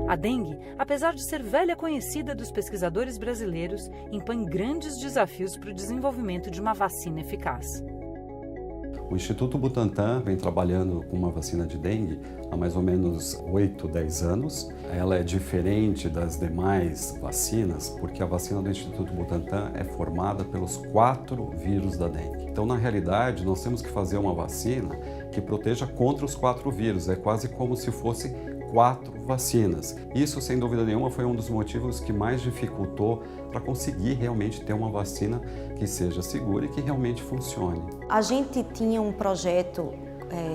A dengue, apesar de ser velha conhecida dos pesquisadores brasileiros, impõe grandes desafios para o desenvolvimento de uma vacina eficaz. O Instituto Butantan vem trabalhando com uma vacina de dengue há mais ou menos 8, 10 anos. Ela é diferente das demais vacinas porque a vacina do Instituto Butantan é formada pelos 4 vírus da dengue. Então, na realidade, nós temos que fazer uma vacina que proteja contra os 4 vírus. É quase como se fosse 4 vacinas. Isso, sem dúvida nenhuma, foi um dos motivos que mais dificultou para conseguir realmente ter uma vacina que seja segura e que realmente funcione. A gente tinha um projeto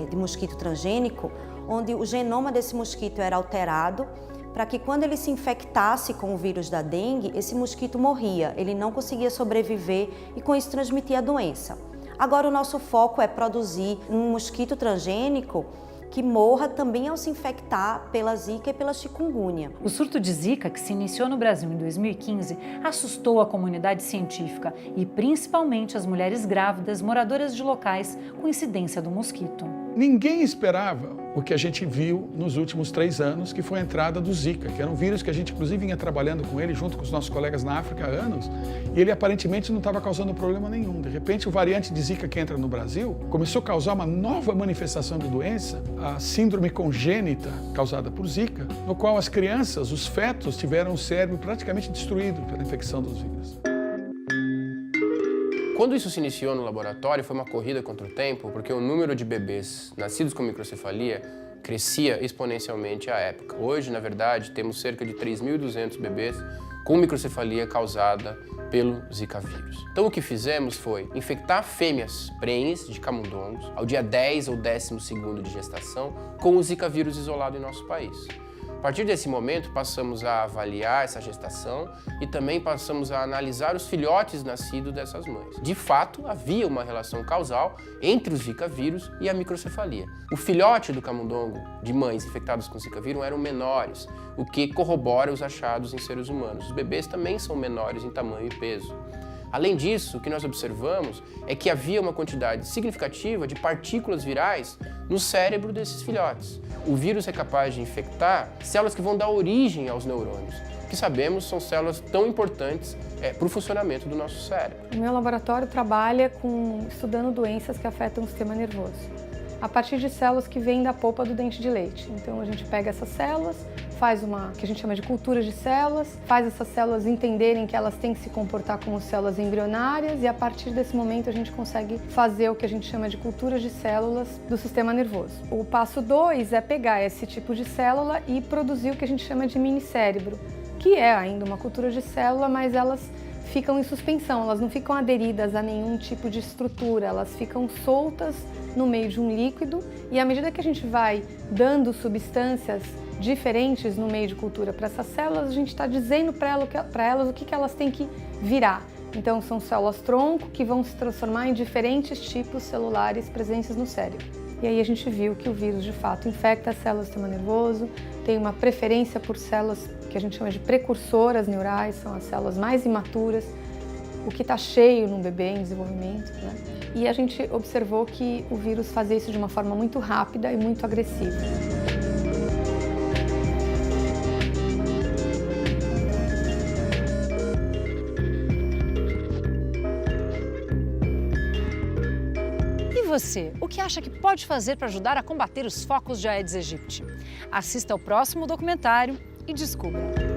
de mosquito transgênico, onde o genoma desse mosquito era alterado para que quando ele se infectasse com o vírus da dengue, esse mosquito morria, ele não conseguia sobreviver e com isso transmitia a doença. Agora o nosso foco é produzir um mosquito transgênico que morra também ao se infectar pela Zika e pela chikungunya. O surto de Zika, que se iniciou no Brasil em 2015, assustou a comunidade científica e principalmente as mulheres grávidas moradoras de locais com incidência do mosquito. Ninguém esperava o que a gente viu nos últimos 3 anos, que foi a entrada do Zika, que era um vírus que a gente inclusive vinha trabalhando com ele junto com os nossos colegas na África há anos, e ele aparentemente não estava causando problema nenhum. De repente, o variante de Zika que entra no Brasil começou a causar uma nova manifestação de doença, a síndrome congênita causada por Zika, no qual as crianças, os fetos, tiveram o cérebro praticamente destruído pela infecção dos vírus. Quando isso se iniciou no laboratório, foi uma corrida contra o tempo, porque o número de bebês nascidos com microcefalia crescia exponencialmente à época. Hoje, na verdade, temos cerca de 3.200 bebês com microcefalia causada pelo Zika vírus. Então, o que fizemos foi infectar fêmeas prenhes de camundongos ao dia 10 ou 12º de gestação com o Zika vírus isolado em nosso país. A partir desse momento, passamos a avaliar essa gestação e também passamos a analisar os filhotes nascidos dessas mães. De fato, havia uma relação causal entre o Zika vírus e a microcefalia. O filhote do camundongo de mães infectadas com Zika vírus eram menores, o que corrobora os achados em seres humanos. Os bebês também são menores em tamanho e peso. Além disso, o que nós observamos é que havia uma quantidade significativa de partículas virais no cérebro desses filhotes. O vírus é capaz de infectar células que vão dar origem aos neurônios, que sabemos são células tão importantes para o funcionamento do nosso cérebro. O meu laboratório trabalha estudando doenças que afetam o sistema nervoso, a partir de células que vêm da polpa do dente de leite. Então a gente pega essas células, faz uma que a gente chama de cultura de células, faz essas células entenderem que elas têm que se comportar como células embrionárias e a partir desse momento a gente consegue fazer o que a gente chama de culturas de células do sistema nervoso. O passo 2 é pegar esse tipo de célula e produzir o que a gente chama de minicérebro, que é ainda uma cultura de célula, mas elas ficam em suspensão, elas não ficam aderidas a nenhum tipo de estrutura, elas ficam soltas no meio de um líquido e à medida que a gente vai dando substâncias diferentes no meio de cultura para essas células, a gente está dizendo para elas o que elas têm que virar. Então são células-tronco que vão se transformar em diferentes tipos celulares presentes no cérebro. E aí a gente viu que o vírus de fato infecta as células do sistema nervoso, tem uma preferência por células que a gente chama de precursoras neurais, são as células mais imaturas, o que está cheio num bebê em desenvolvimento, né? E a gente observou que o vírus fazia isso de uma forma muito rápida e muito agressiva. E você, o que acha que pode fazer para ajudar a combater os focos de Aedes aegypti? Assista ao próximo documentário e descubra!